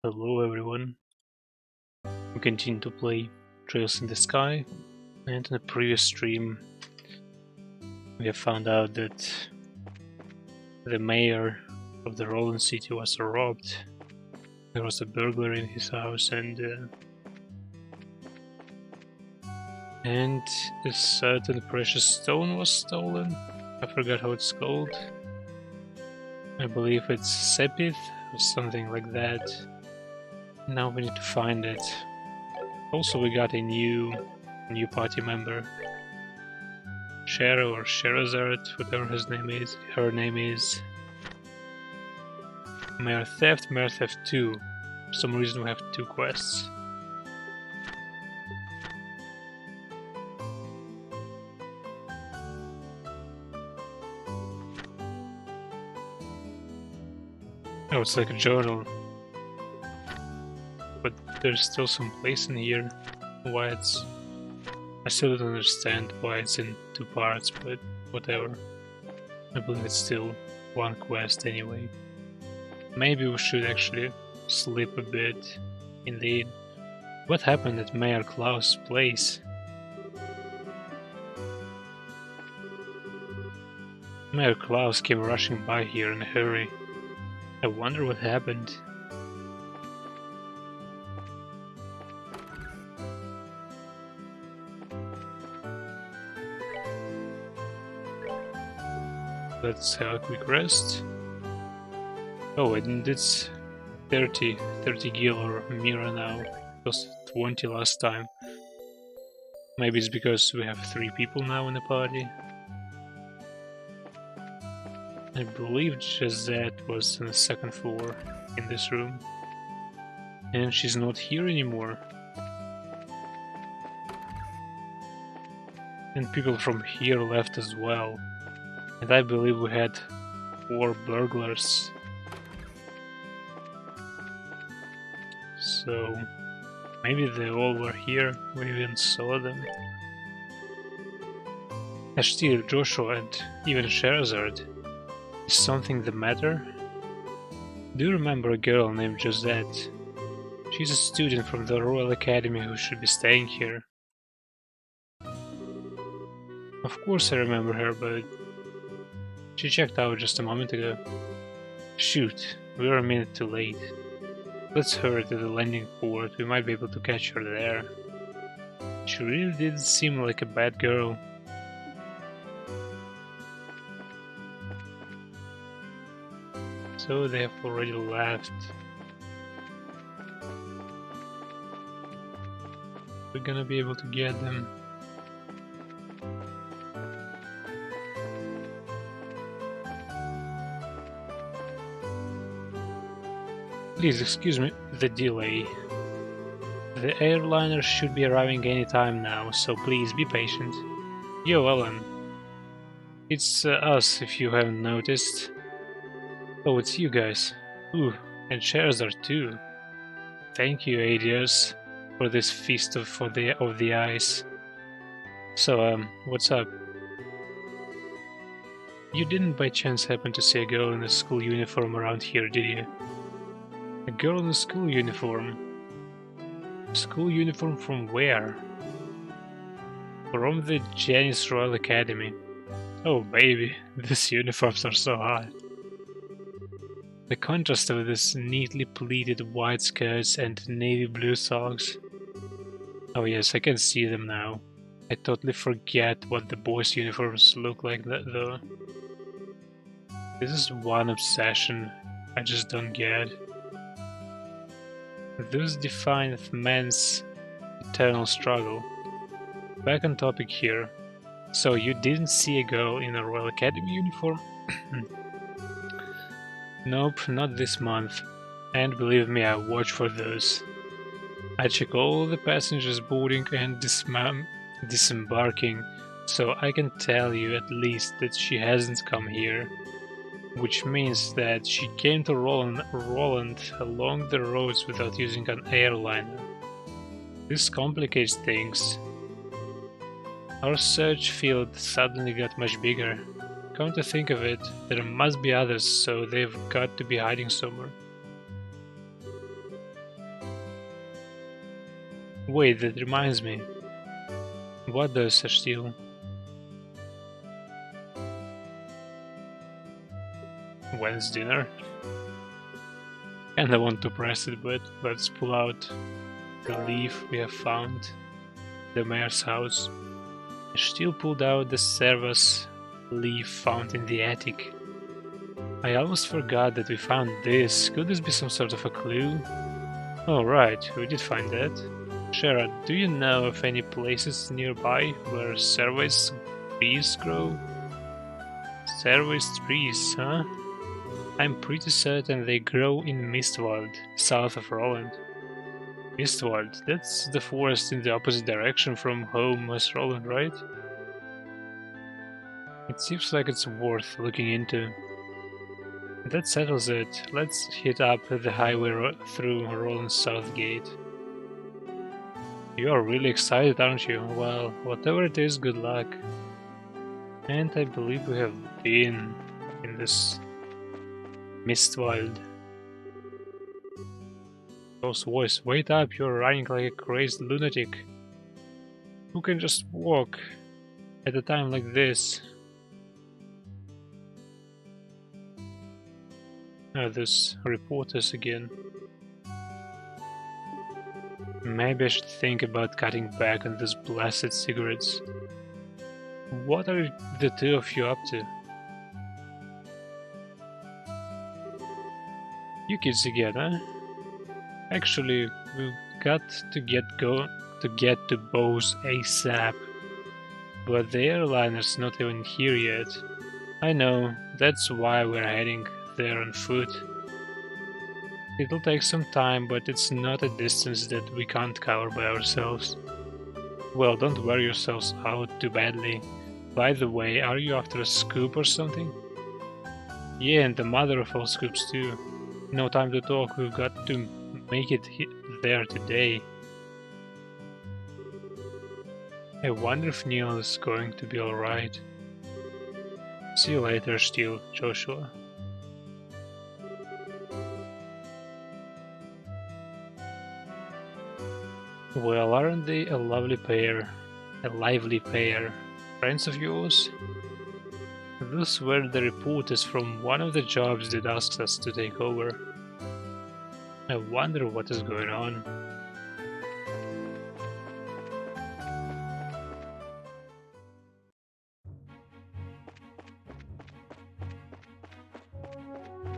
Hello everyone, we continue to play Trails in the Sky, and in the previous stream we have found out that the mayor of the Roland city was robbed. There was a burglar in his house and a certain precious stone was stolen. I forgot how it's called. I believe it's Sepith or something like that. Now we need to find it. Also we got a new party member. Shero or Sherazard, whatever her name is. Mayor Theft 2. For some reason we have two quests. Oh, it's like a journal. But there's still some place in here why it's... I still don't understand why it's in two parts, but whatever. I believe it's still one quest anyway. Maybe we should actually sleep a bit. Indeed. What happened at Mayor Klaus' place? Mayor Klaus came rushing by here in a hurry. I wonder what happened. Let's have a quick rest. Oh, and it's 30 gil or Mira now. It was 20 last time. Maybe it's because we have 3 people now in the party. I believe Jazette was on the 2nd floor in this room. And she's not here anymore. And people from here left as well. And I believe we had 4 burglars. So maybe they all were here, we even saw them. Ashtir, Joshua and even Sherazard. Is something the matter? Do you remember a girl named Josette? She's a student from the Royal Academy who should be staying here. Of course I remember her, but she checked out just a moment ago. Shoot, we are a minute too late. Let's hurry to the landing port, we might be able to catch her there. She really did seem like a bad girl. So they have already left. We're gonna be able to get them. Please excuse me the delay. The airliner should be arriving any time now, so please be patient. Yo, Ellen. It's us, if you haven't noticed. Oh, it's you guys. Ooh, and Sherazard too. Thank you, Adios, for this feast of the eyes. So, what's up? You didn't by chance happen to see a girl in a school uniform around here, did you? A girl in a school uniform? School uniform from where? From the Janice Royal Academy. Oh baby, these uniforms are so hot. The contrast of these neatly pleated white skirts and navy blue socks. Oh yes, I can see them now. I totally forget what the boys' uniforms look like though. This is one obsession I just don't get. Those define man's eternal struggle. Back on topic here. So you didn't see a girl in a Royal Academy uniform? Nope, not this month. And believe me, I watch for those. I check all the passengers boarding and disembarking, so I can tell you at least that she hasn't come here. Which means that she came to Roland along the roads without using an airliner. This complicates things. Our search field suddenly got much bigger. Come to think of it, there must be others, so they've got to be hiding somewhere. Wait, that reminds me. What does I steal? When's dinner? And I want to press it, but let's pull out the leaf we have found. The mayor's house. I still pulled out the Servas leaf found in the attic. I almost forgot that we found this. Could this be some sort of a clue? Oh right, we did find that. Shara, do you know of any places nearby where Servas trees grow? Servas trees, huh? I'm pretty certain they grow in Mistwald, south of Roland. Mistwald, that's the forest in the opposite direction from home as Roland, right? It seems like it's worth looking into. That settles it. Let's hit up the highway through Roland's south gate. You are really excited, aren't you? Well, whatever it is, good luck. And I believe we have been in this Mistwald. Those voice, wait up, you're running like a crazed lunatic. Who can just walk at a time like this? This reporters again. Maybe I should think about cutting back on these blasted cigarettes. What are the two of you up to? You kids again, huh? Actually, we've got to get to Bose ASAP. But the airliner's not even here yet. I know, that's why we're heading there on foot. It'll take some time, but it's not a distance that we can't cover by ourselves. Well, don't wear yourselves out too badly. By the way, are you after a scoop or something? Yeah, and the mother of all scoops too. No time to talk, we've got to make it there today. I wonder if Neil is going to be alright. See you later, still, Joshua. Well, aren't they a lovely pair? A lively pair. Friends of yours? Those were the reporters from one of the jobs that asked us to take over. I wonder what is going on.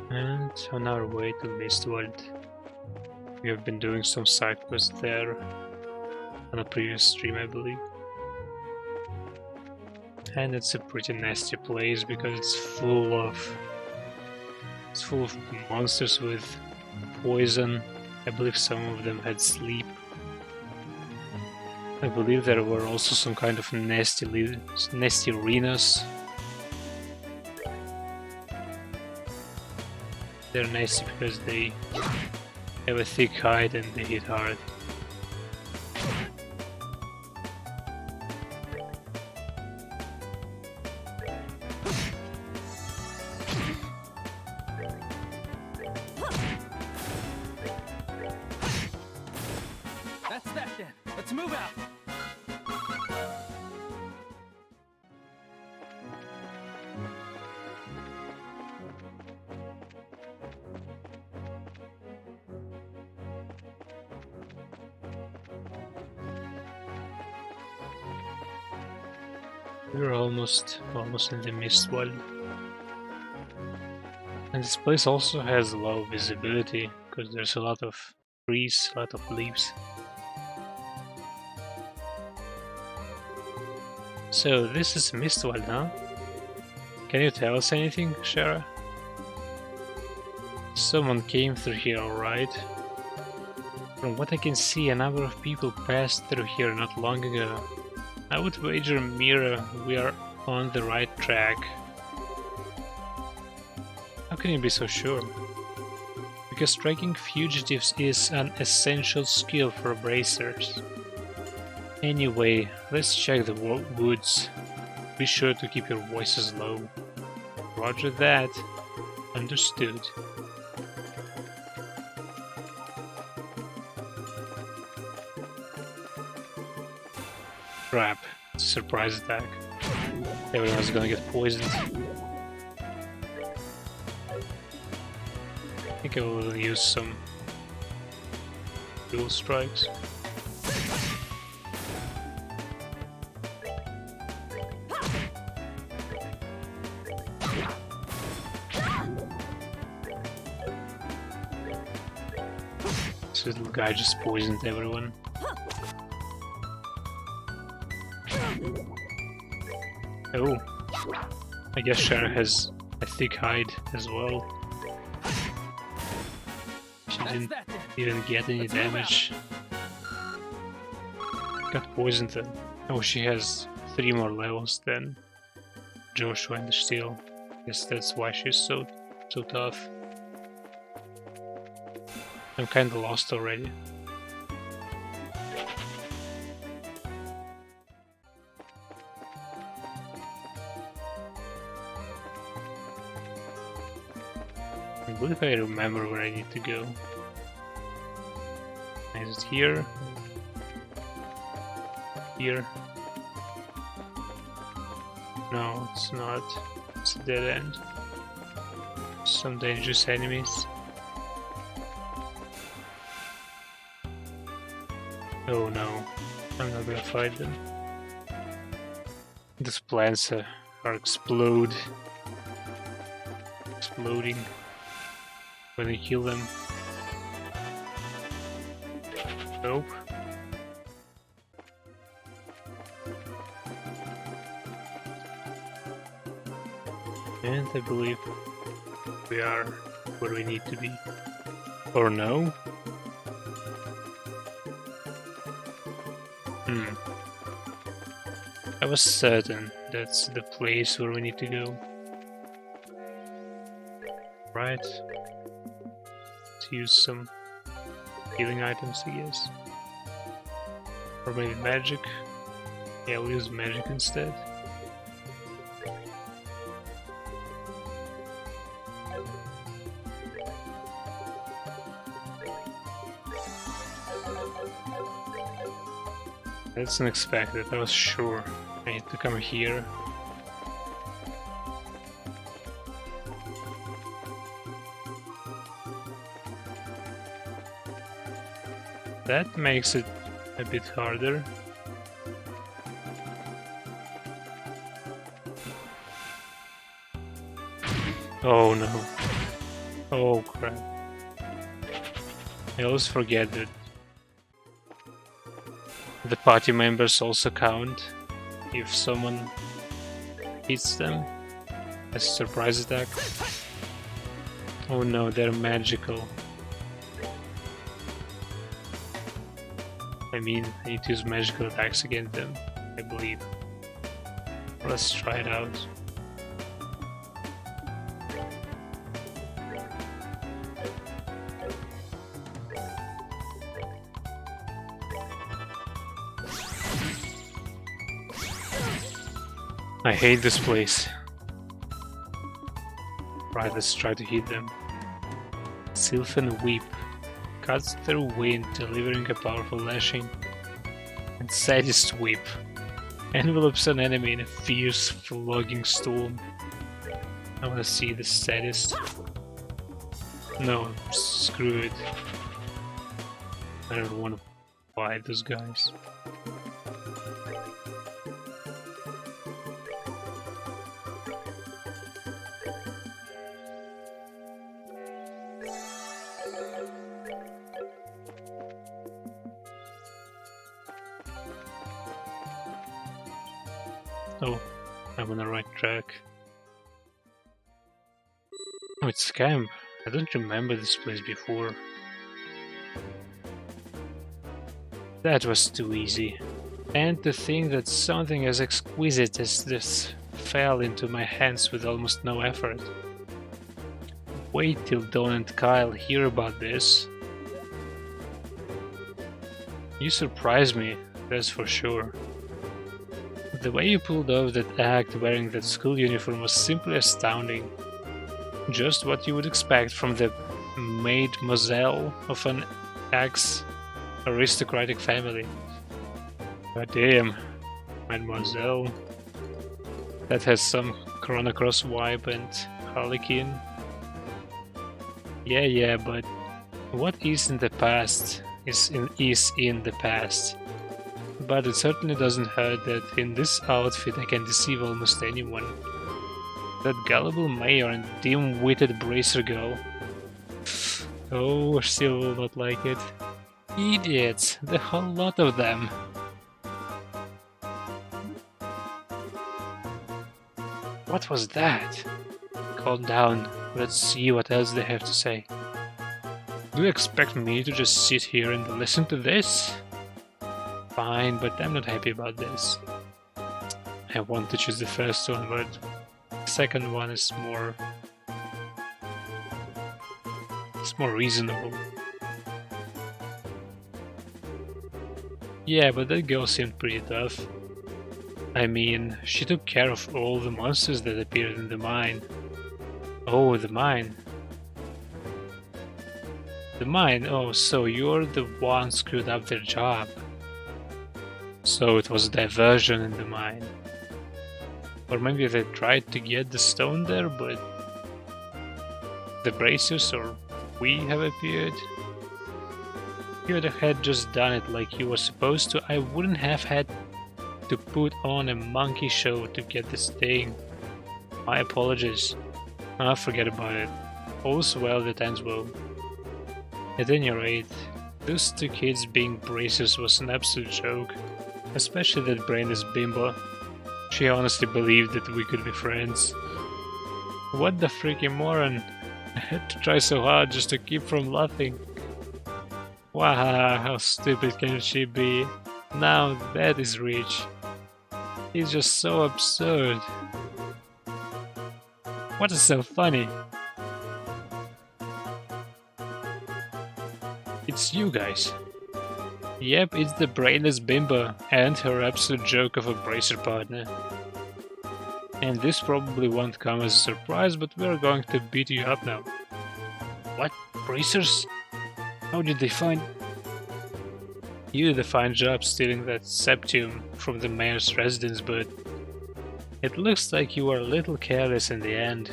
And on our way to Mistwald. We have been doing some side quests there on a previous stream, I believe. And it's a pretty nasty place because it's full of monsters with poison. I believe some of them had sleep. I believe there were also some kind of nasty arenas. They're nasty because they have a thick hide and they hit hard. That's that then. Let's move out. We're almost in the Mistwald. And this place also has low visibility because there's a lot of trees, a lot of leaves. So this is Mistwald, huh? Can you tell us anything, Shara? Someone came through here, alright. From what I can see, a number of people passed through here not long ago. I would wager, Mira, we are on the right track. How can you be so sure? Because tracking fugitives is an essential skill for bracers. Anyway, let's check the woods. Be sure to keep your voices low. Roger that. Understood. crap. It's a surprise attack. Everyone's gonna get poisoned. I think I will use some dual strikes. This little guy just poisoned everyone. Oh, I guess Sharon has a thick hide as well. She didn't even get any damage. Got poisoned then. Oh, she has 3 more levels than Joshua and the Steel. Guess that's why she's so tough. I'm kinda lost already. I believe I remember where I need to go. Is it here? Here? No, it's not. It's a dead end. Some dangerous enemies. Oh no, I'm not gonna fight them. These plants are exploding when I kill them. Nope. And I believe we are where we need to be. Or no? I was certain that's the place where we need to go. Right. Let's use some healing items, I guess. Or maybe magic. Yeah, we'll use magic instead. That's unexpected, I was sure I need to come here. That makes it a bit harder. Oh no. Oh crap. I always forget that the party members also count if someone hits them as a surprise attack. Oh no, they're magical. I mean, I need to use magical attacks against them, I believe. Let's try it out. I hate this place. Right, let's try to hit them. Sylvan Whip. Cuts their wind, delivering a powerful lashing. And Sadist Whip. Envelopes an enemy in a fierce, flogging storm. I wanna see the Sadist. No, screw it. I don't wanna fight those guys. Oh, I'm on the right track. Oh, it's camp. I don't remember this place before. That was too easy. And to think that something as exquisite as this fell into my hands with almost no effort. Wait till Dawn and Kyle hear about this. You surprised me, that's for sure. The way you pulled off that act wearing that school uniform was simply astounding. Just what you would expect from the mademoiselle of an ex-aristocratic family. God damn, Mademoiselle. That has some Chrono Cross vibe and Harlequin. Yeah, but what is in the past is in the past. But it certainly doesn't hurt that in this outfit I can deceive almost anyone. That gullible mayor and dim-witted bracer girl. Oh, still will not like it. Idiots, the whole lot of them. What was that? Calm down, let's see what else they have to say. Do you expect me to just sit here and listen to this? Fine, but I'm not happy about this. I want to choose the first one, but the second one is more... it's more reasonable. Yeah, but that girl seemed pretty tough. I mean, she took care of all the monsters that appeared in the mine. Oh, the mine. The mine? Oh, so you're the one screwed up their job. So it was a diversion in the mine. Or maybe they tried to get the stone there, but the bracers or we have appeared. If you had just done it like you were supposed to, I wouldn't have had to put on a monkey show to get this thing. My apologies. Forget about it. All's well that ends well. At any rate, those two kids being bracers was an absolute joke. Especially that brainless bimbo. She honestly believed that we could be friends. What the freaking moron! I had to try so hard just to keep from laughing. Wow, how stupid can she be? Now that is rich. It's just so absurd. What is so funny? It's you guys. Yep, it's the brainless bimbo and her absolute joke of a bracer partner. And this probably won't come as a surprise, but we're going to beat you up now. What? Bracers? How did they find... You did a fine job stealing that septium from the mayor's residence, but it looks like you were a little careless in the end.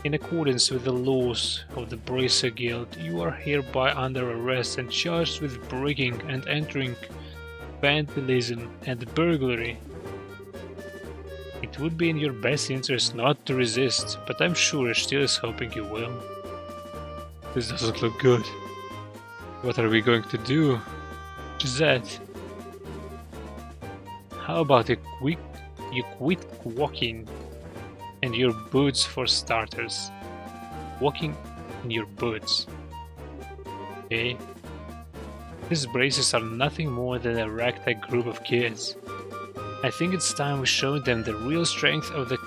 In accordance with the laws of the Bracer Guild, you are hereby under arrest and charged with breaking and entering vandalism and burglary. It would be in your best interest not to resist, but I'm sure Still is hoping you will. This doesn't look good. What are we going to do? Gisette, how about you quit walking and your boots for starters? Walking in your boots. Okay? These braces are nothing more than a ragtag group of kids. I think it's time we showed them the real strength of the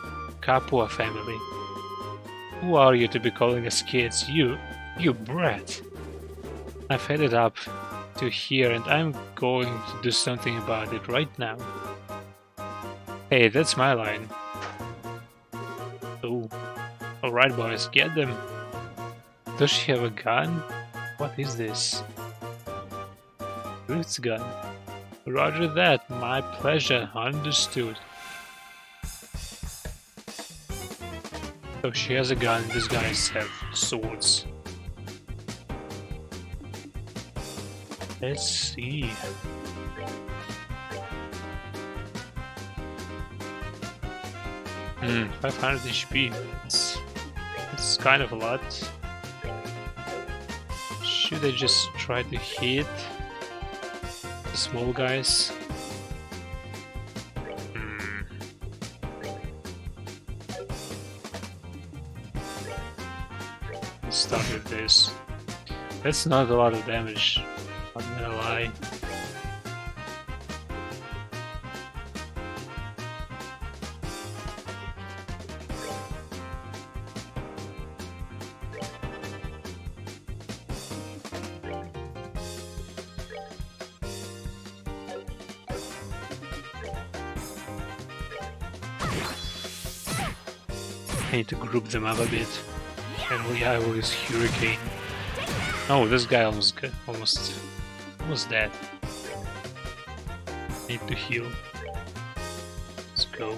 Capua family. Who are you to be calling us kids? You brat! I've had it up to here and I'm going to do something about it right now. Hey, that's my line. Oh, alright boys, get them. Does she have a gun? What is this? Ruth's gun. Roger that, my pleasure, understood. So she has a gun, these guys have swords. Let's see. Hmm, 500 HP. It's kind of a lot. Should I just try to hit the small guys? Let's start with this. That's not a lot of damage. I'm not gonna lie. I need to group them up a bit. And we have this hurricane. Oh, this guy almost dead. Need to heal. go.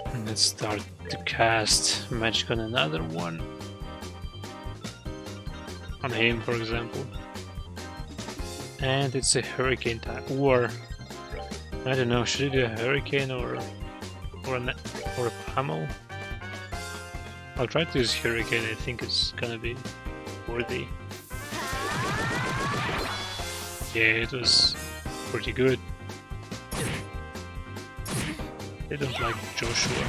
And let's start to cast magic on another one. On him, for example. And it's a hurricane time. Or I don't know, should I do a hurricane or a pummel? I'll try to use hurricane, I think it's gonna be worthy. Yeah, it was pretty good. They don't like Joshua.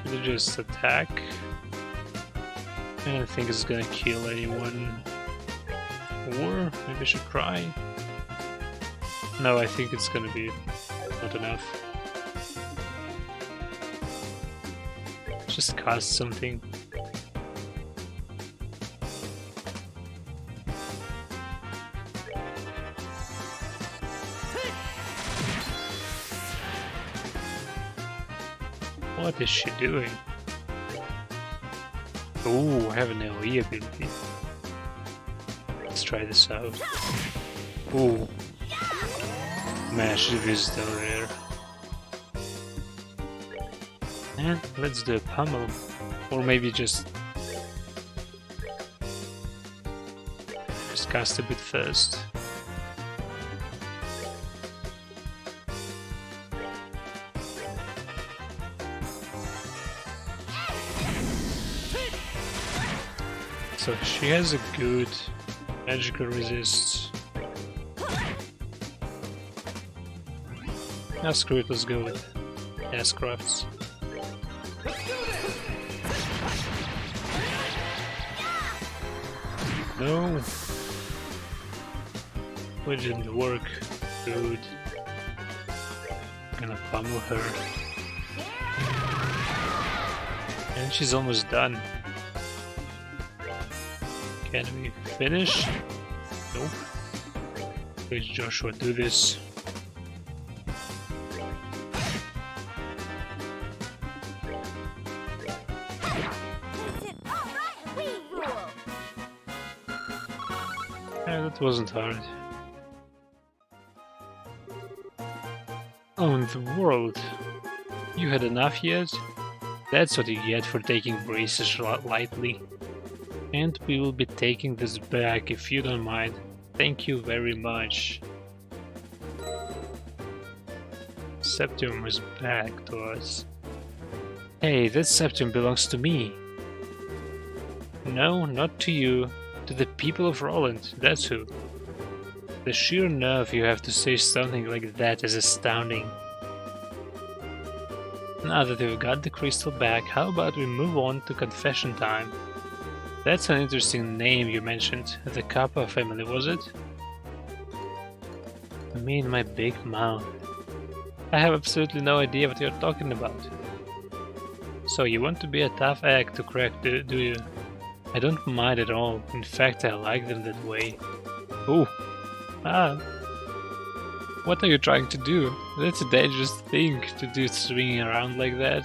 They just attack. I don't think it's gonna kill anyone. Or maybe I should try. No, I think it's gonna be not enough. Just cast something. What is she doing? Oh, I have an AoE ability. Let's try this out. Oh, man, I should have used it earlier. And let's do a pummel, or maybe just cast a bit first. So she has a good magical resist. Now screw it, let's go with S-Crafts. No! It didn't work. Good. Gonna pummel her. And she's almost done. Can we finish? Nope. Please, Joshua, do this. Yeah, that wasn't hard. Own the world. You had enough yet? That's what you get for taking braces lightly. And we will be taking this back if you don't mind. Thank you very much. Septium is back to us. Hey, that septium belongs to me. No, not to you. To the people of Roland, that's who. The sheer nerve you have to say something like that is astounding. Now that we've got the crystal back, how about we move on to confession time? That's an interesting name you mentioned. The Kappa family, was it? Me and my big mouth. I have absolutely no idea what you're talking about. So you want to be a tough egg to crack, do you? I don't mind at all. In fact, I like them that way. Ooh. Ah. What are you trying to do? That's a dangerous thing to do, swinging around like that.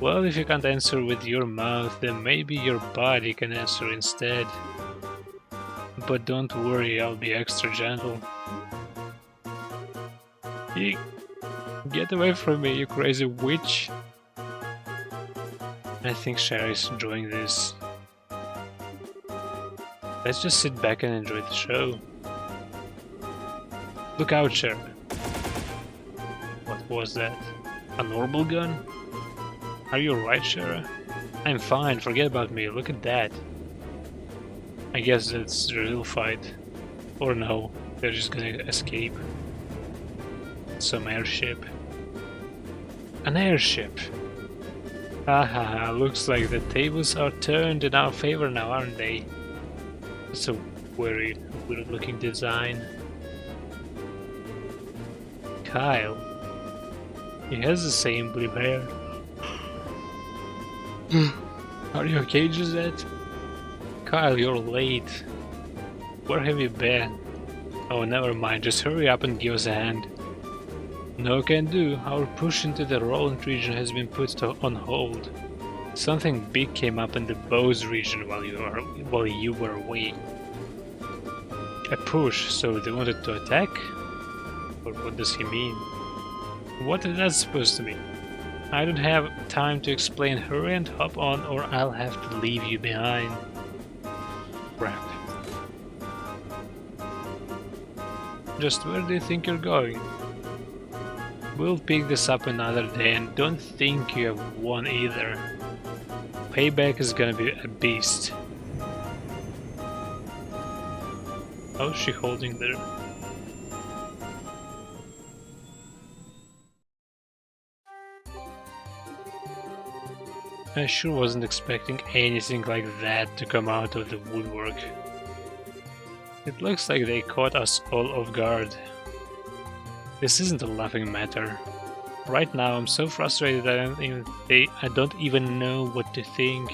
Well, if you can't answer with your mouth, then maybe your body can answer instead. But don't worry, I'll be extra gentle. Eek. Get away from me, you crazy witch! I think Sherry's enjoying this. Let's just sit back and enjoy the show. Look out, Sherry! What was that? A normal gun? Are you alright, Sherry? I'm fine, forget about me, look at that. I guess that's the real fight. Or no, they're just gonna escape. Some airship. An airship! Haha, looks like the tables are turned in our favor now, aren't they? It's a very weird looking design. Kyle. He has the same blue hair. Are you okay, Gisette? Kyle, you're late. Where have you been? Oh, never mind, just hurry up and give us a hand. No can do, our push into the Roland region has been put on hold. Something big came up in the Bose region while you were away. A push, so they wanted to attack? Or what does he mean? What is that supposed to mean? I don't have time to explain. Hurry and hop on, or I'll have to leave you behind. Crap. Just where do you think you're going? We'll pick this up another day, and don't think you have won either. Payback is gonna be a beast. How's she holding there? I sure wasn't expecting anything like that to come out of the woodwork. It looks like they caught us all off guard. This isn't a laughing matter. Right now I'm so frustrated I don't even know what to think.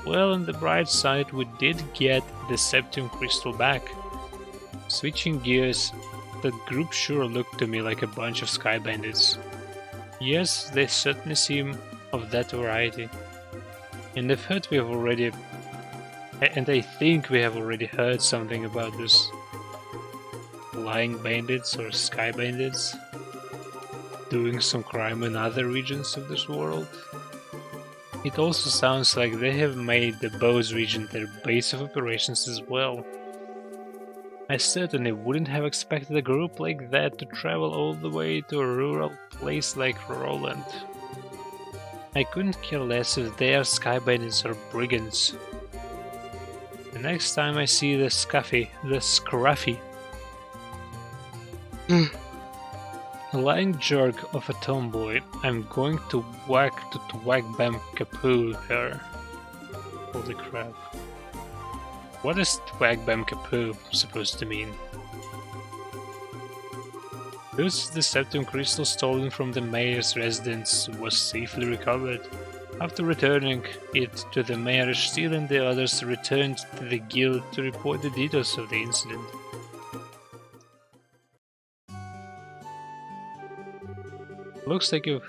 Well, on the bright side, we did get the Septium Crystal back. Switching gears, that group sure looked to me like a bunch of sky bandits. Yes, they certainly seem of that variety. And I think we have already heard something about this. Flying bandits or sky bandits doing some crime in other regions of this world. It also sounds like they have made the Bose region their base of operations as well. I certainly wouldn't have expected a group like that to travel all the way to a rural place like Roland. I couldn't care less if they are sky bandits or brigands. The next time I see the scruffy, a lying jerk of a tomboy, I'm going to whack bam kapoo her. Holy crap. What is whack bam kapoo supposed to mean? This the Septium Crystal stolen from the mayor's residence was safely recovered. After returning it to the mayor, Steele and the others returned to the guild to report the details of the incident. Looks like you've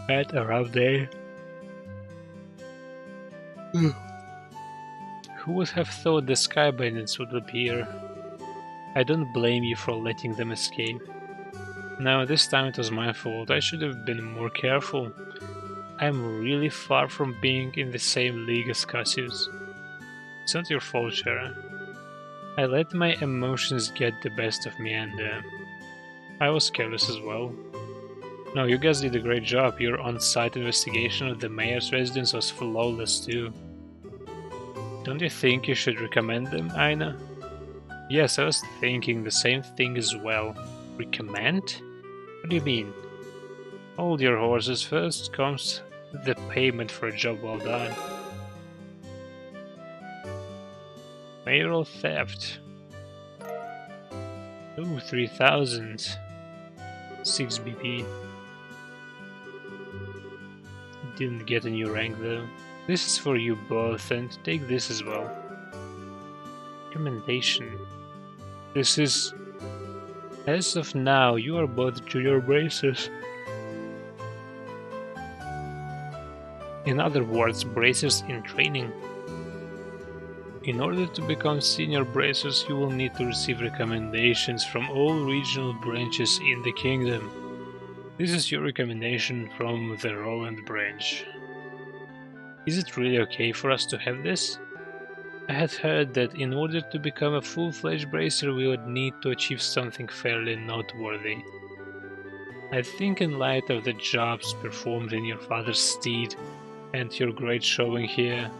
had a rough day. Who would have thought the sky bandits would appear? I don't blame you for letting them escape. Now, this time it was my fault. I should have been more careful. I'm really far from being in the same league as Cassius. It's not your fault, Sharon. I let my emotions get the best of me, and I was careless as well. No, you guys did a great job. Your on-site investigation of the mayor's residence was flawless too. Don't you think you should recommend them, Aina? Yes, I was thinking the same thing as well. Recommend? What do you mean? Hold your horses, first comes the payment for a job well done. Mayoral theft. Ooh, 3000. 6 BP. Didn't get a new rank though. This is for you both, and take this as well. Recommendation. This is... As of now, you are both junior bracers. In other words, bracers in training. In order to become senior bracers, you will need to receive recommendations from all regional branches in the kingdom. This is your recommendation from the Roland branch. Is it really okay for us to have this? I had heard that in order to become a full-fledged bracer we would need to achieve something fairly noteworthy. I think in light of the jobs performed in your father's stead and your great showing here,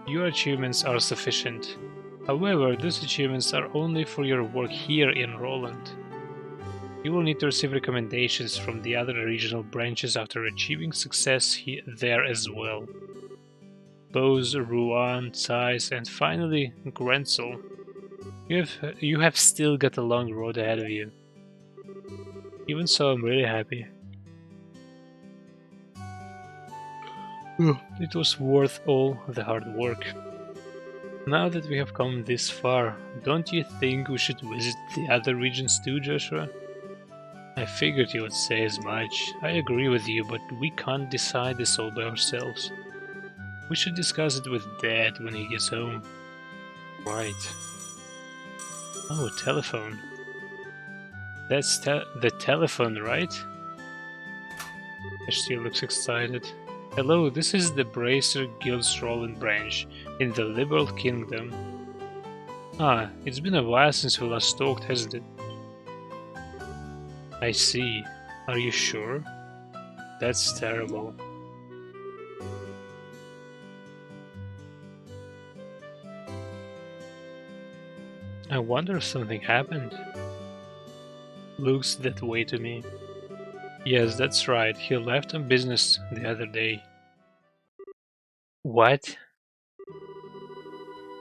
your achievements are sufficient. However, these achievements are only for your work here in Roland. You will need to receive recommendations from the other regional branches after achieving success there as well. Bose, Rouen, Zeiss, and finally Grenzel. You have still got a long road ahead of you. Even so, I'm really happy. It was worth all the hard work. Now that we have come this far, don't you think we should visit the other regions too, Joshua? I figured you would say as much. I agree with you, but we can't decide this all by ourselves. We should discuss it with Dad when he gets home. Right. Oh, a telephone. That's the telephone, right? She looks excited. Hello, this is the Bracer Guild's Roland branch in the Liberal Kingdom. Ah, it's been a while since we last talked, hasn't it? I see. Are you sure? That's terrible. I wonder if something happened. Looks that way to me. Yes, that's right. He left on business the other day. What?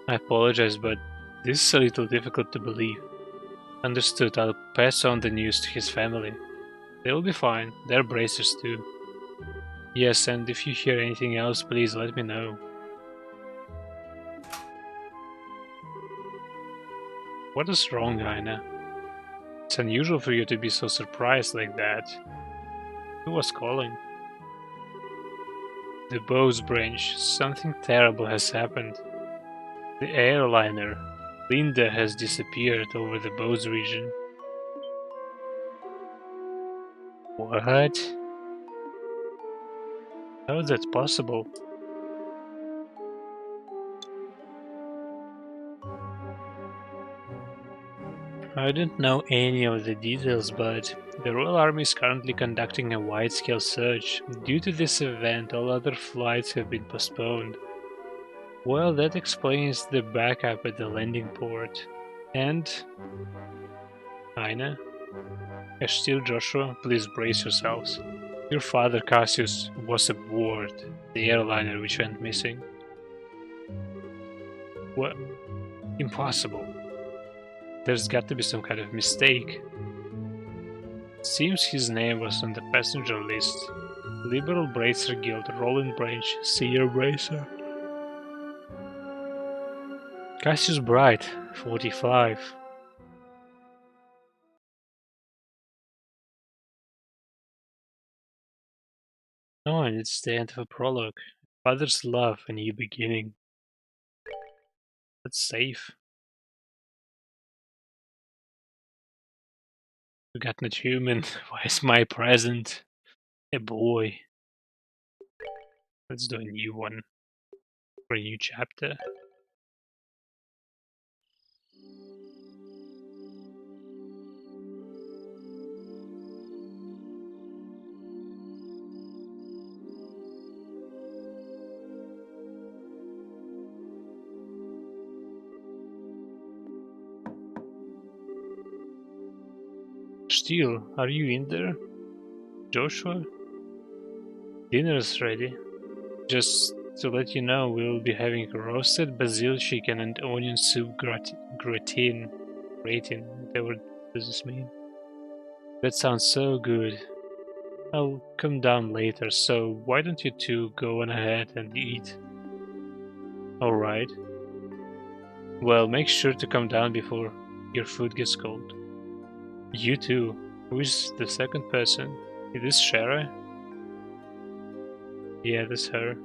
I apologize, but this is a little difficult to believe. Understood, I'll pass on the news to his family. They'll be fine, they're bracers too. Yes, and if you hear anything else, please let me know. What is wrong, Aina? It's unusual for you to be so surprised like that. Who was calling? The Bose branch. Something terrible has happened. The airliner, Linda, has disappeared over the Bose region. What? How is that possible? I don't know any of the details, but the Royal Army is currently conducting a wide-scale search. Due to this event, all other flights have been postponed. Well, that explains the backup at the landing port. And... Aina? Still, Joshua, please brace yourselves. Your father, Cassius, was aboard the airliner which went missing. What? Impossible. There's got to be some kind of mistake. Seems his name was on the passenger list. Liberal Bracer Guild, Roland Branch, Seer Bracer. Cassius Bright, 45. Oh, and it's the end of a prologue. Father's love, a new beginning. That's safe. We got not human. Why is my present? A boy. Let's do a new one. For a new chapter. Steel, are you in there? Joshua? Dinner's ready. Just to let you know, we'll be having roasted basil chicken and onion soup gratin. Gratin, whatever does this mean? That sounds so good. I'll come down later, so why don't you two go on ahead and eat? Alright. Well, make sure to come down before your food gets cold. You too. Who is the second person? Is this Shara? Yeah, that's her.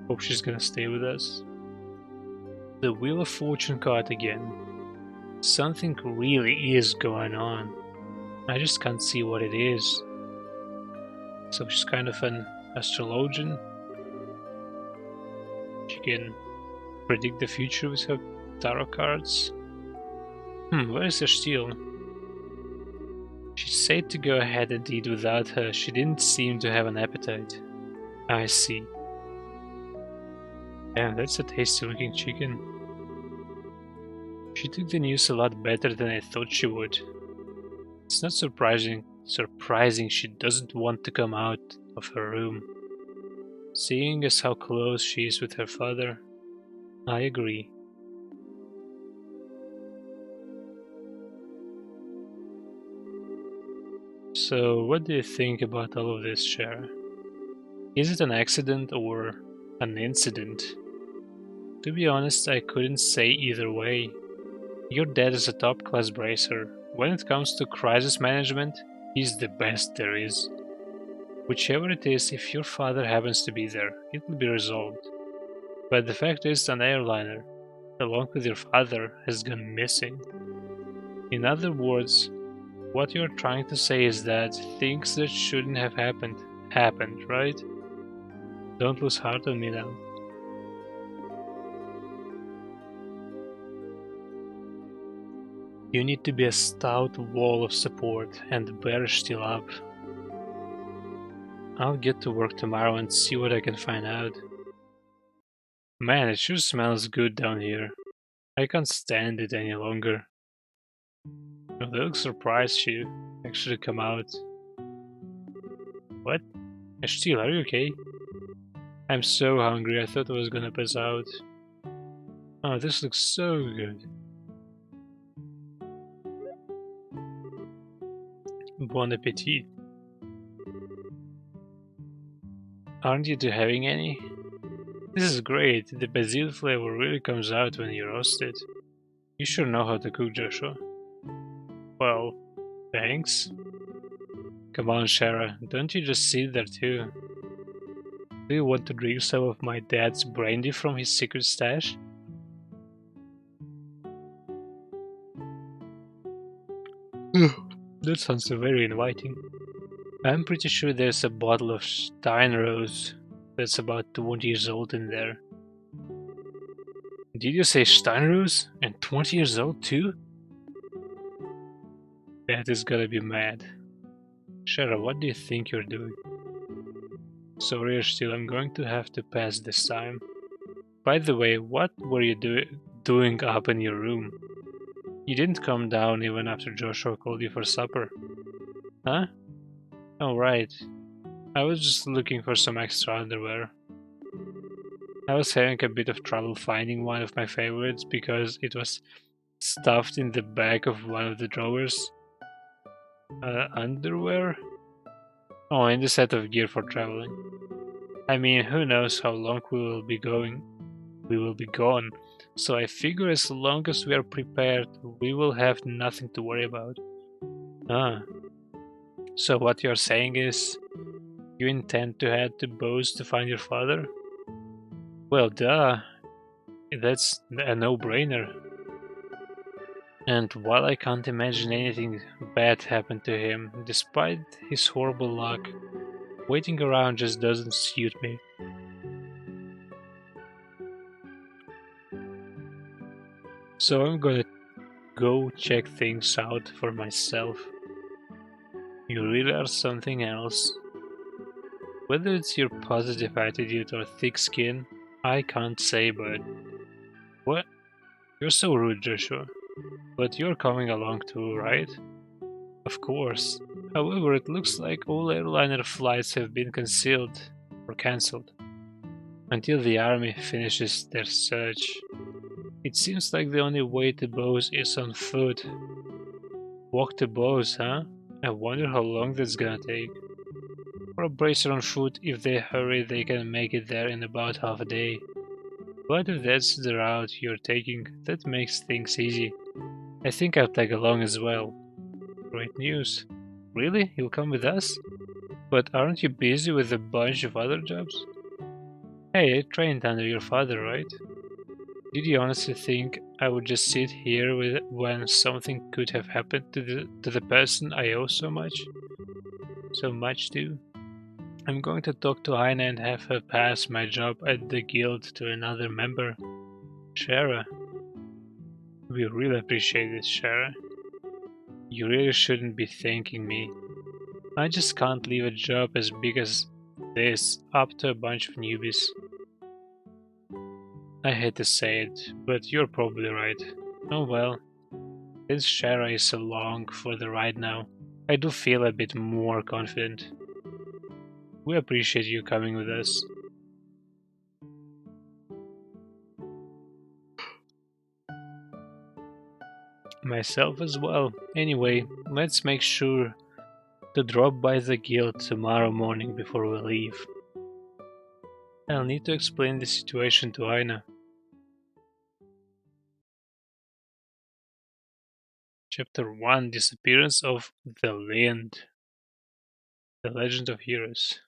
Hope she's gonna stay with us. The Wheel of Fortune card again. Something really is going on. I just can't see what it is. So she's kind of an astrologian. She can predict the future with her tarot cards. Where is her steel? She said to go ahead and eat without her. She didn't seem to have an appetite. I see. Damn, that's a tasty looking chicken. She took the news a lot better than I thought she would. It's not surprising she doesn't want to come out of her room. Seeing as how close she is with her father, I agree. So, what do you think about all of this, Cher? Is it an accident or an incident? To be honest, I couldn't say either way. Your dad is a top-class bracer. When it comes to crisis management, he's the best there is. Whichever it is, if your father happens to be there, it will be resolved. But the fact is, an airliner, along with your father, has gone missing. In other words, what you're trying to say is that things that shouldn't have happened, right? Don't lose heart on me now. You need to be a stout wall of support and bear still up. I'll get to work tomorrow and see what I can find out. Man, it sure smells good down here. I can't stand it any longer. Oh, they look surprised you actually come out. What? Ashtil, are you okay? I'm so hungry, I thought I was gonna pass out. Oh, this looks so good. Bon appetit. Aren't you two having any? This is great, the basil flavor really comes out when you roast it. You sure know how to cook, Joshua. Well, thanks. Come on, Shara, don't you just sit there too? Do you want to drink some of my dad's brandy from his secret stash? That sounds very inviting. I'm pretty sure there's a bottle of Steinrose that's about 20 years old in there. Did you say Steinrose? And 20 years old too? That is gonna be mad. Shara, what do you think you're doing? Sorry, still, I'm going to have to pass this time. By the way, what were you doing up in your room? You didn't come down even after Joshua called you for supper. Huh? Oh, right. I was just looking for some extra underwear. I was having a bit of trouble finding one of my favorites because it was stuffed in the back of one of the drawers. Underwear? Oh, and a set of gear for traveling. I mean, who knows how long we will be gone. So I figure as long as we are prepared, we will have nothing to worry about. Ah. So what you're saying is, you intend to head to Bose to find your father? Well, duh. That's a no-brainer. And while I can't imagine anything bad happened to him, despite his horrible luck, waiting around just doesn't suit me. So I'm gonna go check things out for myself. You really are something else. Whether it's your positive attitude or thick skin, I can't say, but... What? You're so rude, Joshua. But you're coming along too, right? Of course. However, it looks like all airliner flights have been cancelled until the army finishes their search. It seems like the only way to Bose is on foot. Walk to Bose, huh? I wonder how long that's gonna take. For a bracer on foot, if they hurry, they can make it there in about half a day. But if that's the route you're taking, that makes things easy. I think I'll tag along as well. Great news. Really? You'll come with us? But aren't you busy with a bunch of other jobs? Hey, I trained under your father, right? Did you honestly think I would just sit here when something could have happened to the person I owe so much? So much to? I'm going to talk to Aina and have her pass my job at the guild to another member. Shara. We really appreciate this, Shara. You really shouldn't be thanking me. I just can't leave a job as big as this up to a bunch of newbies. I hate to say it, but you're probably right. Oh well, since Shara is along for the ride now, I do feel a bit more confident. We appreciate you coming with us. Myself as well. Anyway, let's make sure to drop by the guild tomorrow morning before we leave. I'll need to explain the situation to Aina. Chapter 1: Disappearance of the Land. The Legend of Heroes.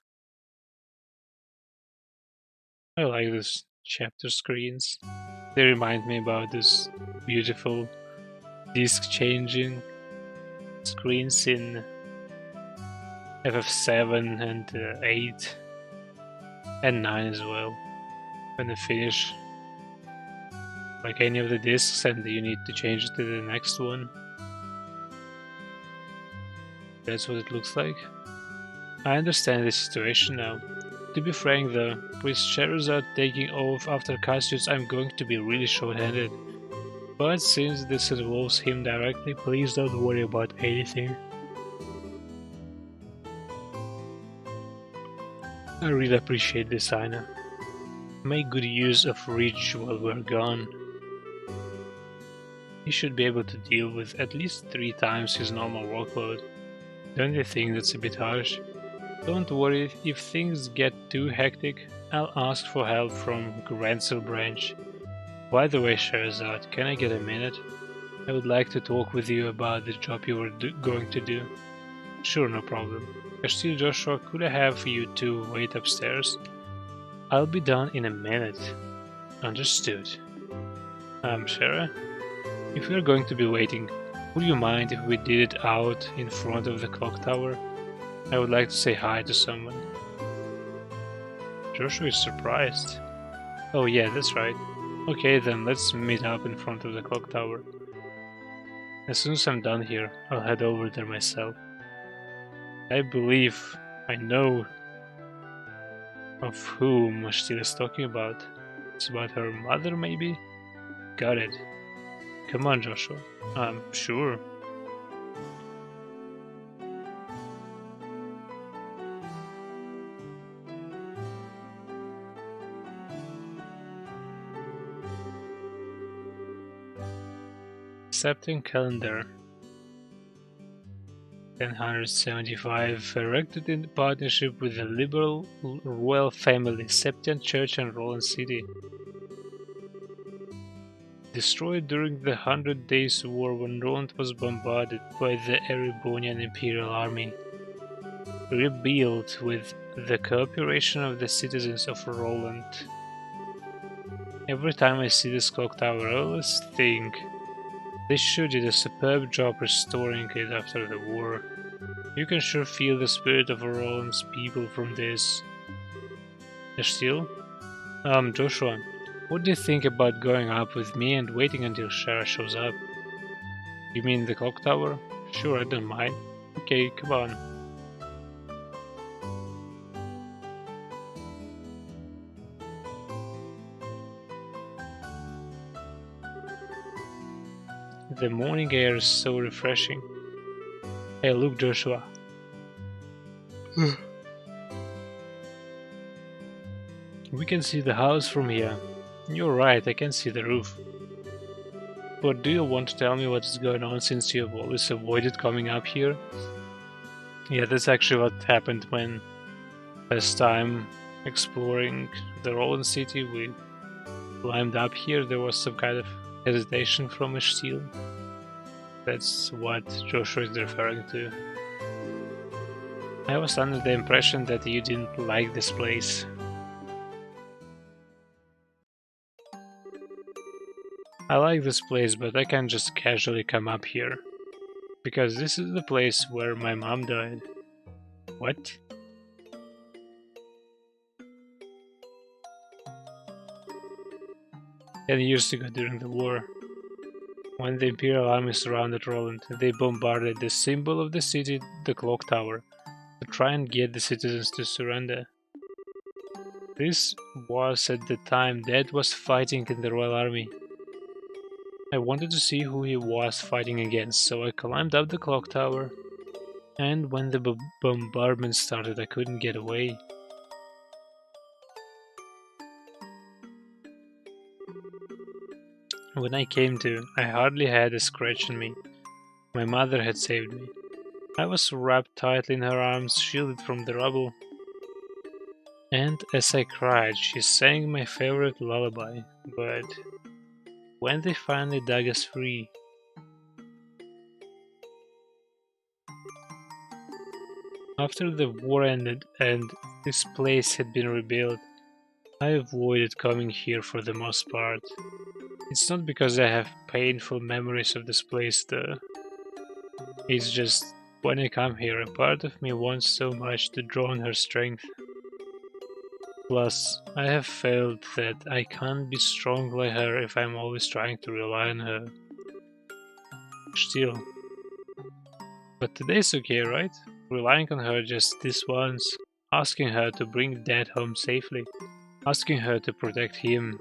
I like those chapter screens. They remind me about this beautiful disc changing screens in FF7 and 8 and 9 as well. When you finish like any of the discs and you need to change it to the next one. That's what it looks like. I understand the situation now. To be frank though, with Charizard taking off after Cassius, I'm going to be really short-handed. But since this involves him directly, please don't worry about anything. I really appreciate this, Aina. Make good use of Ridge while we're gone. He should be able to deal with at least 3 times his normal workload. Don't you think that's a bit harsh? Don't worry, if things get too hectic, I'll ask for help from Grancel Branch. By the way, Charizard, can I get a minute? I would like to talk with you about the job you were going to do. Sure, no problem. Castile Joshua, could I have you two wait upstairs? I'll be done in a minute. Understood. Shara, if we're going to be waiting, would you mind if we did it out in front of the clock tower? I would like to say hi to someone. Joshua is surprised. Oh yeah, that's right. Okay then, let's meet up in front of the clock tower. As soon as I'm done here, I'll head over there myself. I believe I know of whom Mashtil is talking about. It's about her mother, maybe? Got it. Come on, Joshua. Sure. Accepting calendar. 1075, erected in partnership with the liberal royal family, Septian Church and Roland City. Destroyed during the 100 Days War when Roland was bombarded by the Erebonian Imperial Army. Rebuilt with the cooperation of the citizens of Roland. Every time I see this clock tower, I always think they sure did a superb job restoring it after the war. You can sure feel the spirit of Roland's people from this. Still? Joshua, what do you think about going up with me and waiting until Shara shows up? You mean the clock tower? Sure, I don't mind. Okay, come on. The morning air is so refreshing. Hey, look, Joshua. We can see the house from here. You're right, I can see the roof. But do you want to tell me what is going on since you have always avoided coming up here? Yeah, that's actually what happened when last time exploring the Roland city we climbed up here. There was some kind of hesitation from a steel. That's what Joshua is referring to. I was under the impression that you didn't like this place. I like this place, but I can't just casually come up here. Because this is the place where my mom died. What? 10 years ago during the war, when the Imperial army surrounded Roland, they bombarded the symbol of the city, the clock tower, to try and get the citizens to surrender. This was at the time Dad was fighting in the Royal Army. I wanted to see who he was fighting against, so I climbed up the clock tower, and when the bombardment started I couldn't get away. When I came to, I hardly had a scratch on me. My mother had saved me. I was wrapped tightly in her arms, shielded from the rubble. And as I cried, she sang my favorite lullaby, but when they finally dug us free, After the war ended and this place had been rebuilt, I avoided coming here for the most part. It's not because I have painful memories of this place though. It's just when I come here, a part of me wants so much to draw on her strength. Plus, I have felt that I can't be strong like her if I'm always trying to rely on her. Still. But today's okay, right? Relying on her just this once, asking her to bring Dad home safely, asking her to protect him.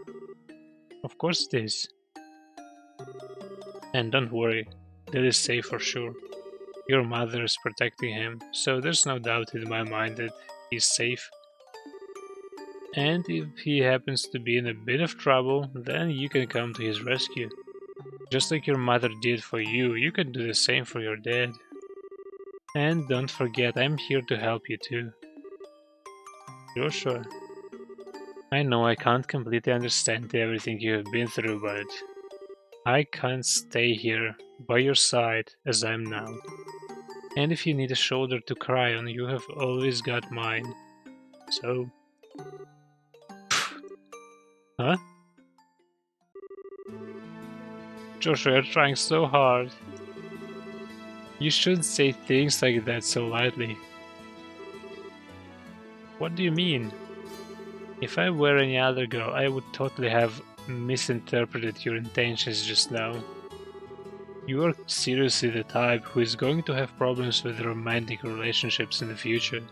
Of course it is. And don't worry, Dad is safe for sure. Your mother is protecting him, so there's no doubt in my mind that he's safe. And if he happens to be in a bit of trouble, then you can come to his rescue. Just like your mother did for you, you can do the same for your dad. And don't forget, I'm here to help you too. Joshua, I know I can't completely understand everything you have been through, but I can't stay here by your side as I am now. And if you need a shoulder to cry on, you have always got mine. So... Huh? Joshua, you're trying so hard. You shouldn't say things like that so lightly. What do you mean? If I were any other girl, I would totally have misinterpreted your intentions just now. You are seriously the type who is going to have problems with romantic relationships in the future.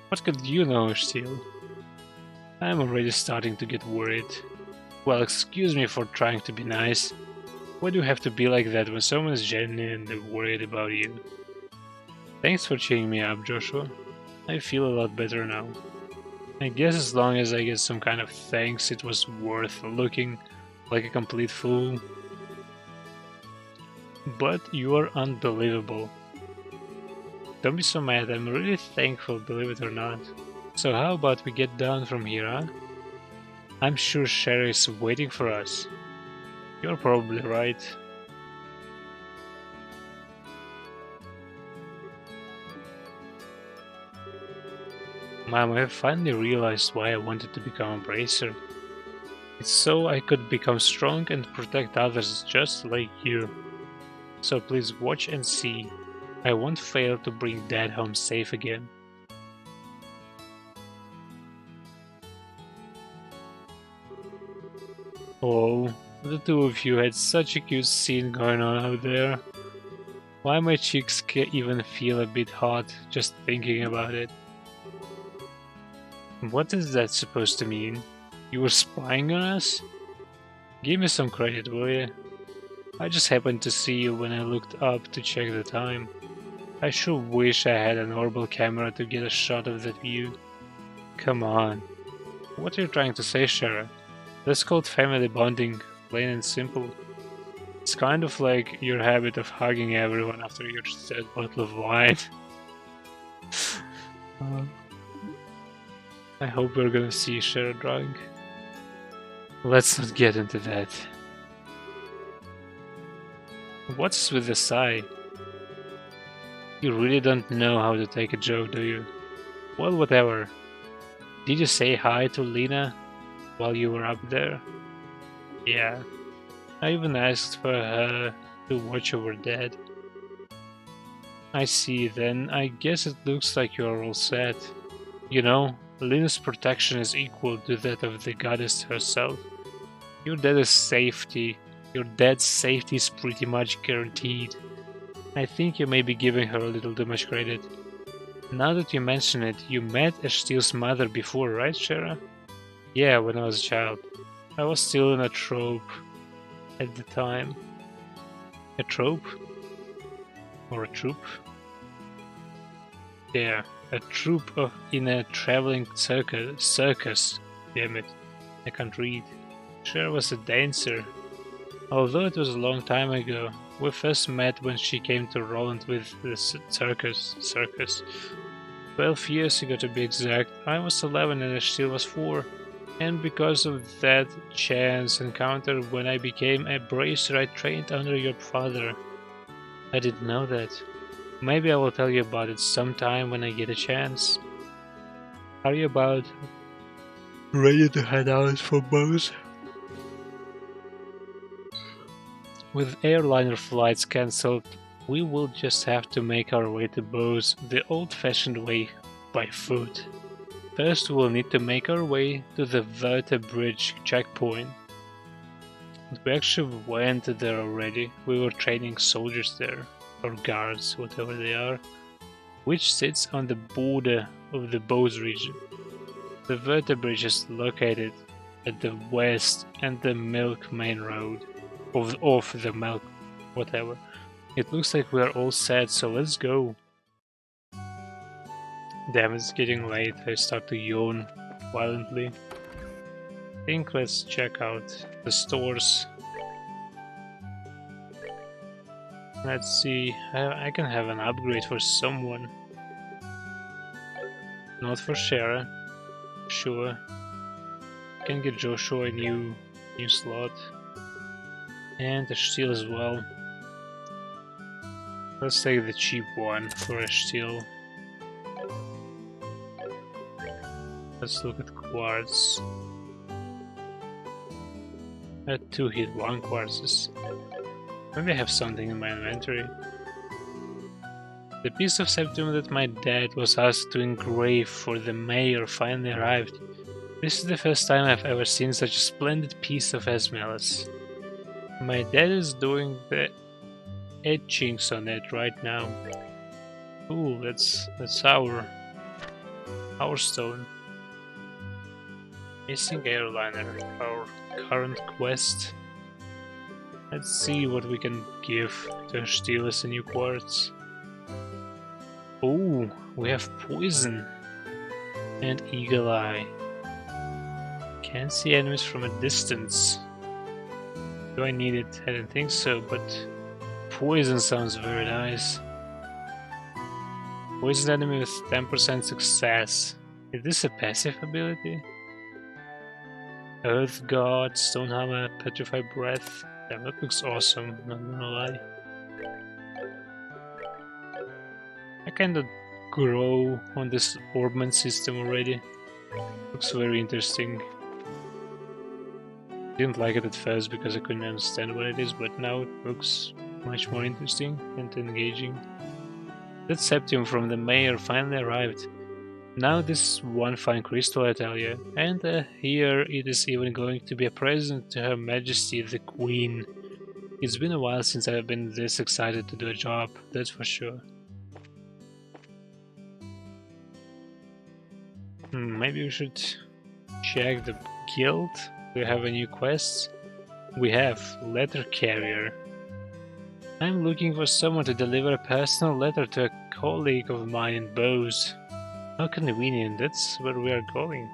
What could you know, still? I'm already starting to get worried. Well, excuse me for trying to be nice. Why do you have to be like that when someone is genuinely worried about you? Thanks for cheering me up, Joshua. I feel a lot better now. I guess as long as I get some kind of thanks, it was worth looking like a complete fool. But you are unbelievable. Don't be so mad, I'm really thankful, believe it or not. So how about we get down from here, huh? I'm sure Sherry is waiting for us. You're probably right. Mom, I have finally realized why I wanted to become a bracer. It's so I could become strong and protect others just like you. So please watch and see. I won't fail to bring Dad home safe again. Oh, the two of you had such a cute scene going on out there. Why my cheeks even feel a bit hot just thinking about it. What is that supposed to mean? You were spying on us? Give me some credit, will you? I just happened to see you when I looked up to check the time. I sure wish I had an orbital camera to get a shot of that view. Come on. What are you trying to say, Shara? That's called family bonding, plain and simple. It's kind of like your habit of hugging everyone after your third bottle of wine. I hope we're gonna see Shara drunk. Let's not get into that. What's with the sigh? You really don't know how to take a joke, do you? Well, whatever. Did you say hi to Lena while you were up there? Yeah. I even asked for her to watch over Dad. I see, then I guess it looks like you're all set. You know, Lena's protection is equal to that of the goddess herself. Your dad's safety is pretty much guaranteed. I think you may be giving her a little too much credit. Now that you mention it, you met Ashtil's mother before, right, Shara? Yeah, when I was a child. I was still in a trope at the time. A trope? Or a troupe? Yeah, a troupe in a traveling circus. Damn it, I can't read. Shara was a dancer. Although it was a long time ago, we first met when she came to Roland with the circus. 12 years ago to be exact. I was 11 and Ashtil was 4. And because of that chance encounter when I became a bracer, I trained under your father. I didn't know that. Maybe I will tell you about it sometime when I get a chance. Are you about ready to head out for Bose? With airliner flights cancelled, we will just have to make our way to Bose the old-fashioned way, by foot. First we will need to make our way to the Verta Bridge checkpoint. We actually went there already. We were training soldiers there, or guards, whatever they are, which sits on the border of the Bose region. The Verta Bridge is located at the west and the Milk Main Road, off the Milk, whatever. It looks like we are all set, so let's go. Damn, it's getting late. I start to yawn violently. I think let's check out the stores. Let's see, I can have an upgrade for someone. Not for Shara. Sure. I can get Joshua a new slot. And a steel as well. Let's take the cheap one for a steel. Let's look at quartz. I had 2 hit 1 quartzes. Maybe I have something in my inventory. The piece of septum that my dad was asked to engrave for the mayor finally arrived. This is the first time I've ever seen such a splendid piece of Esmeralda. My dad is doing the etchings on it right now. Ooh, that's our stone. Missing airliner, our current quest. Let's see what we can give to steal us a new quartz. Oh, we have poison and eagle eye. Can't see enemies from a distance. Do I need it? I don't think so, but poison sounds very nice. Poison enemy with 10% success. Is this a passive ability? Earth God, Stone Hammer, Petrified Breath. Damn, that looks awesome, not gonna lie. I kinda grow on this orbment system already. Looks very interesting. Didn't like it at first because I couldn't understand what it is, but now it looks much more interesting and engaging. That septum from the mayor finally arrived. Now this is one fine crystal, I tell you, and here it is even going to be a present to Her Majesty the Queen. It's been a while since I've been this excited to do a job, that's for sure. Maybe we should check the guild. Do we have any new quests? We have Letter Carrier. I'm looking for someone to deliver a personal letter to a colleague of mine in Bose. How convenient, that's where we are going.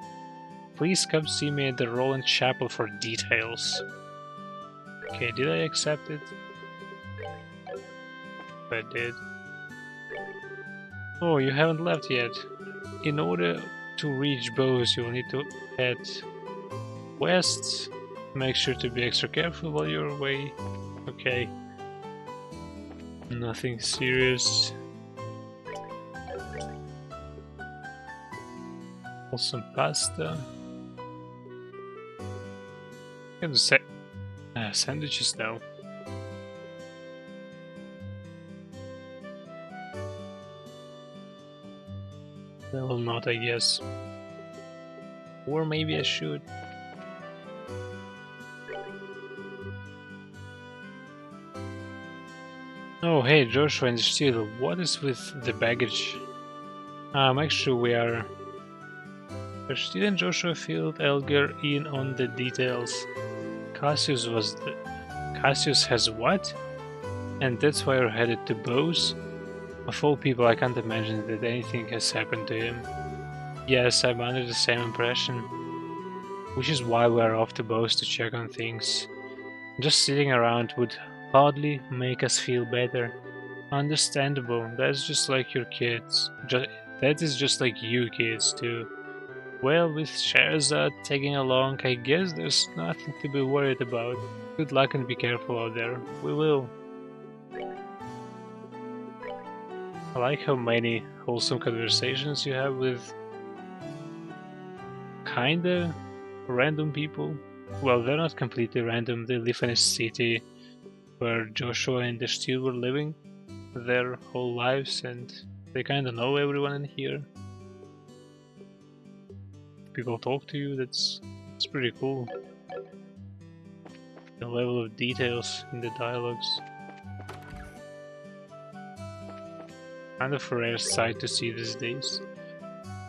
Please come see me at the Roland Chapel for details. Okay, did I accept it? I did. Oh, you haven't left yet. In order to reach Bose, you will need to head west. Make sure to be extra careful while you're away. Okay. Nothing serious. Some pasta. Can say sandwiches now. I will not, I guess. Or maybe I should. Oh, hey, Joshua and Steel, what is with the baggage? Actually, we are. Steel and Joshua filled Elgar in on the details. Cassius has what? And that's why we're headed to Bose? Of all people, I can't imagine that anything has happened to him. Yes, I'm under the same impression. Which is why we're off to Bose to check on things. Just sitting around would hardly make us feel better. Understandable, that's just like your kids. That is just like you kids too. Well, with Sherazade tagging along, I guess there's nothing to be worried about. Good luck and be careful out there. We will. I like how many wholesome conversations you have with kinda random people. Well, they're not completely random, they live in a city where Joshua and the Steel were living their whole lives and they kinda know everyone in here. People talk to you, that's pretty cool. The level of details in the dialogues. Kind of a rare sight to see these days.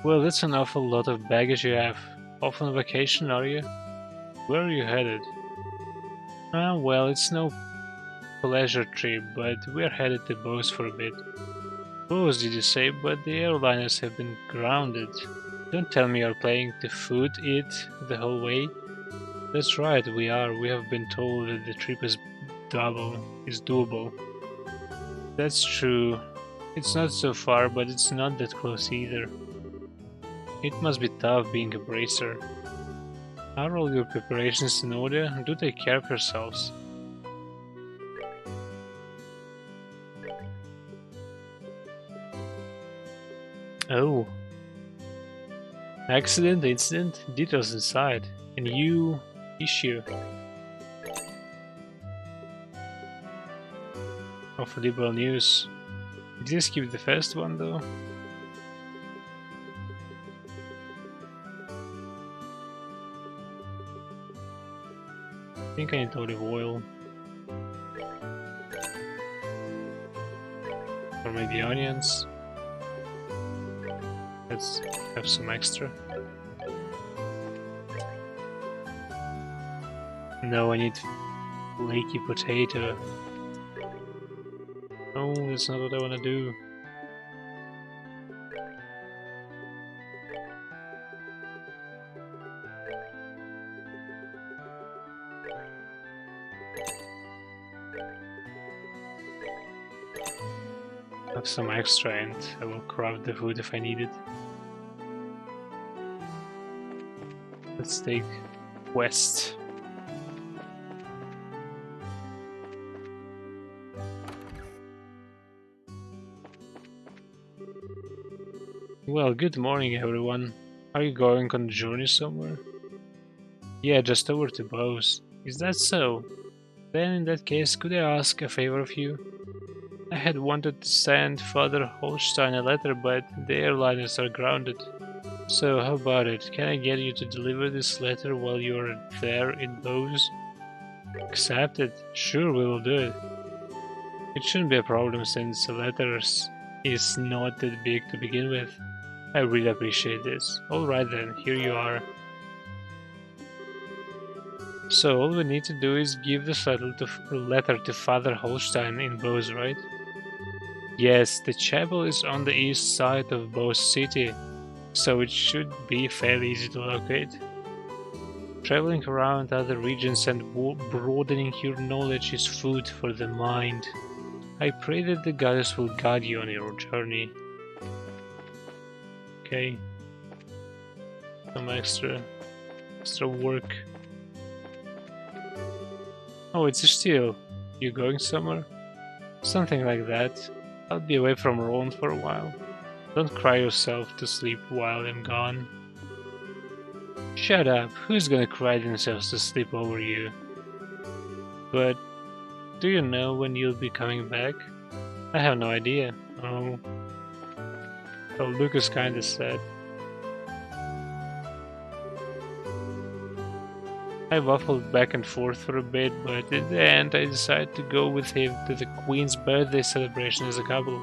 Well, that's an awful lot of baggage you have. Off on vacation, are you? Where are you headed? Well, it's no pleasure trip, but we're headed to Bose for a bit. Bose, did you say? But the airliners have been grounded. Don't tell me you're planning to food it the whole way. That's right, we are. We have been told that the trip is doable. That's true. It's not so far, but it's not that close either. It must be tough being a bracer. Are all your preparations in order? Do take care of yourselves. Oh. Accident, incident, details inside. A new issue. Of liberal news. Did you skip the first one though? I think I need olive oil. Or maybe onions. Let's have some extra. No, I need flaky potato. No, that's not what I want to do. Have some extra and I will craft the food if I need it. Let's take west. Well, good morning everyone. Are you going on a journey somewhere? Yeah, just over to Bose. Is that so? Then in that case, could I ask a favor of you? I had wanted to send Father Holstein a letter, but the airliners are grounded. So how about it? Can I get you to deliver this letter while you're there in Bose? Accepted. Sure, we will do it. It shouldn't be a problem since the letter is not that big to begin with. I really appreciate this. Alright then, here you are. So all we need to do is give this letter to Father Holstein in Bose, right? Yes, the chapel is on the east side of Bose City, so it should be fairly easy to locate. Traveling around other regions and broadening your knowledge is food for the mind. I pray that the goddess will guide you on your journey. Okay. Some extra work. Oh, it's a steal. You going somewhere? Something like that. I'll be away from Roland for a while. Don't cry yourself to sleep while I'm gone. Shut up. Who's gonna cry themselves to sleep over you? But do you know when you'll be coming back? I have no idea. Oh. Oh, Lucas kinda sad. I waffled back and forth for a bit, but in the end I decided to go with him to the Queen's birthday celebration as a couple.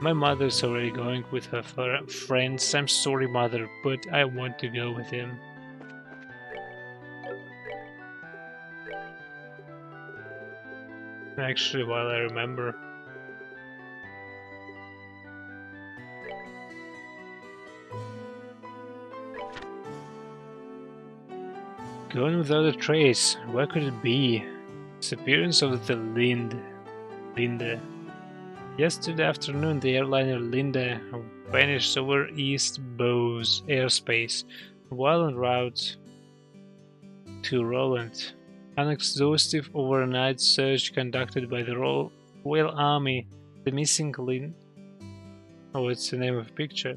My mother's already going with her friends. I'm sorry, mother, but I want to go with him. Actually, while I remember. Gone without a trace. Where could it be? Disappearance of the Linde. Yesterday afternoon, the airliner Linde vanished over East Bose airspace while en route to Roland. An exhaustive overnight search conducted by the Royal Army. The missing Oh, it's the name of a picture.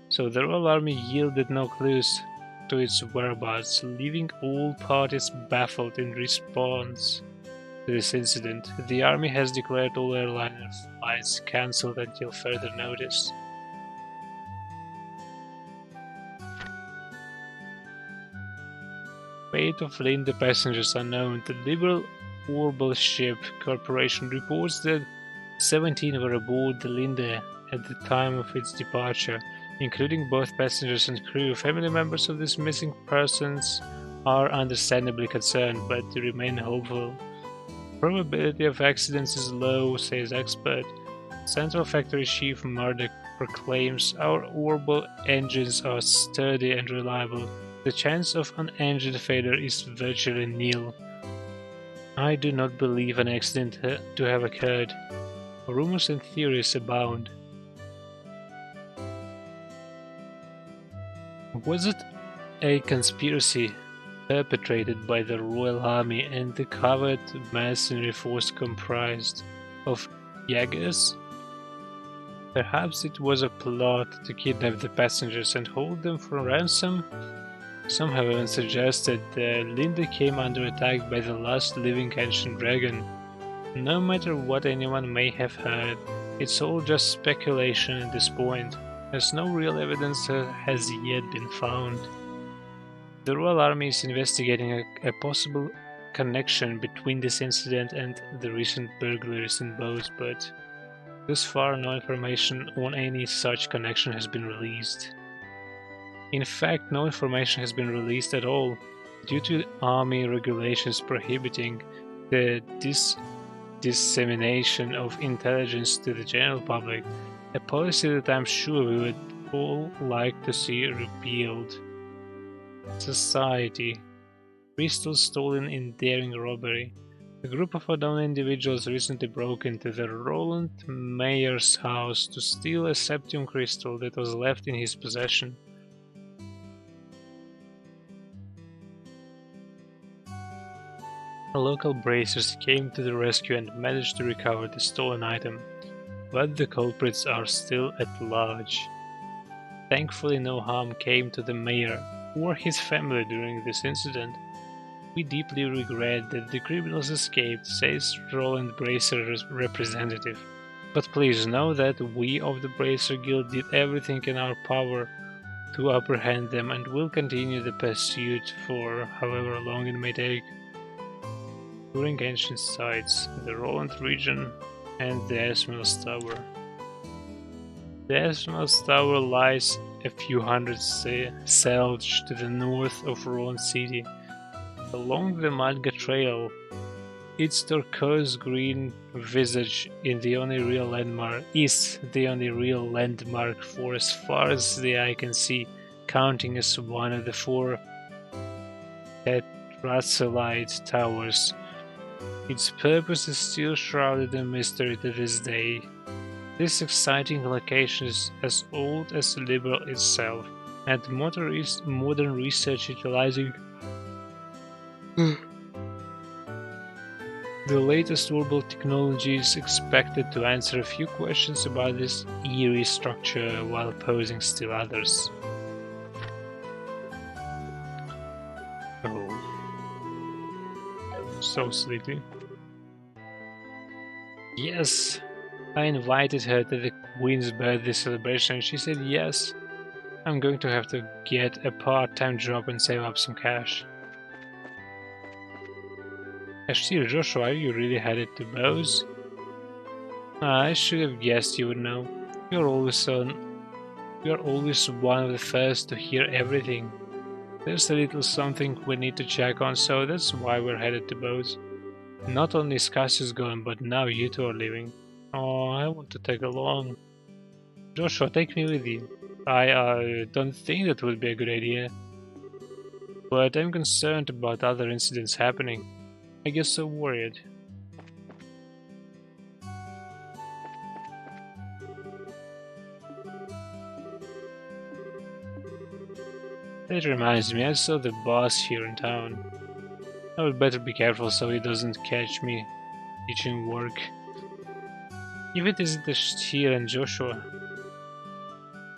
So the Royal Army yielded no clues to its whereabouts, leaving all parties baffled in response to this incident. The Army has declared all airliner flights cancelled until further notice. Fate of Linda passengers unknown. The Liberal Orbital Ship Corporation reports that 17 were aboard the Linda at the time of its departure, including both passengers and crew. Family members of these missing persons are understandably concerned, but they remain hopeful. Probability of accidents is low, says expert. Central Factory Chief Murdoch proclaims our orbital engines are sturdy and reliable. The chance of an engine failure is virtually nil. I do not believe an accident to have occurred. Rumors and theories abound. Was it a conspiracy perpetrated by the Royal Army and the covert mercenary force comprised of Jaegers? Perhaps it was a plot to kidnap the passengers and hold them for ransom? Some have even suggested that Linda came under attack by the last living ancient dragon. No matter what anyone may have heard, it's all just speculation at this point, as no real evidence has yet been found. The Royal Army is investigating a possible connection between this incident and the recent burglaries in boats, but thus far no information on any such connection has been released. In fact, no information has been released at all, due to Army regulations prohibiting the dissemination of intelligence to the general public, a policy that I'm sure we would all like to see repealed. Society. Crystal stolen in daring robbery. A group of unknown individuals recently broke into the Roland Mayer's house to steal a septium crystal that was left in his possession. Local bracers came to the rescue and managed to recover the stolen item, but the culprits are still at large. Thankfully, no harm came to the mayor or his family during this incident. We deeply regret that the criminals escaped, says Roland Bracer's representative. But please know that we of the Bracer Guild did everything in our power to apprehend them and will continue the pursuit for however long it may take. Touring ancient sites, the Roland region and the Esmeralda Tower. The Esmeralda Tower lies a few hundred sails to the north of Roland City. Along the Malga Trail, its turquoise-green visage is the only real landmark for as far as the eye can see, counting as one of the four tetrasolite towers. Its purpose is still shrouded in mystery to this day. This exciting location is as old as Liberal itself, and modern research utilizing the latest orbital technology is expected to answer a few questions about this eerie structure while posing still others. Oh, so sleepy. Yes, I invited her to the Queen's birthday celebration and she said yes. I'm going to have to get a part-time job and save up some cash. Ashir, Joshua, are you really headed to Bose? I should have guessed you would know. You're always one of the first to hear everything. There's a little something we need to check on, so that's why we're headed to Bose. Not only is Cassius gone, but now you two are leaving. Oh, I want to tag along. Joshua, take me with you. I don't think that would be a good idea. But I'm concerned about other incidents happening. I get so worried. That reminds me, I saw the boss here in town. I would better be careful so he doesn't catch me teaching work. If it isn't Ashir and Joshua,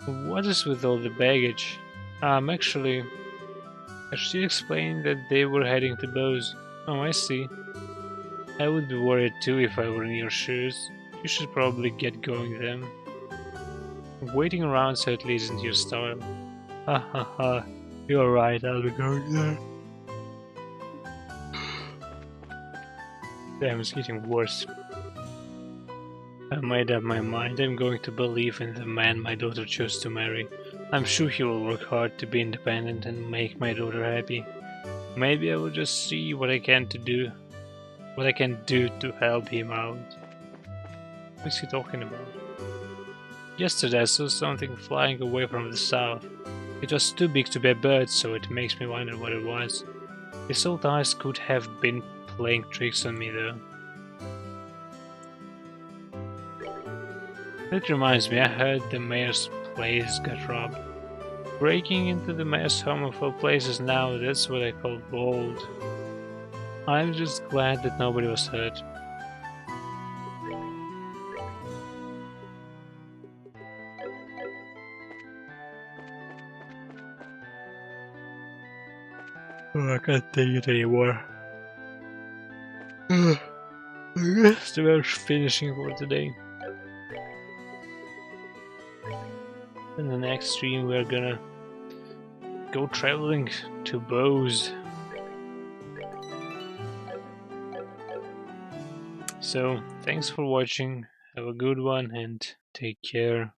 What is with all the baggage? Actually, she explained that they were heading to Bose. Oh, I see. I would be worried too if I were in your shoes. You should probably get going then. Waiting around certainly isn't your style. Ha ha ha. You're right, I'll be going there. Damn, it's getting worse. I made up my mind. I'm going to believe in the man my daughter chose to marry. I'm sure he will work hard to be independent and make my daughter happy. Maybe I will just see what I can do to help him out. What is he talking about? Yesterday I saw something flying away from the south. It was too big to be a bird, so it makes me wonder what it was. His old eyes could have been playing tricks on me though. That reminds me, I heard the mayor's place got robbed. Breaking into the mayor's home of all places now, that's what I call bold. I'm just glad that nobody was hurt. Oh, I can't take it anymore. I guess we're finishing for today. In the next stream we're gonna go traveling to Bose. So, thanks for watching, have a good one and take care.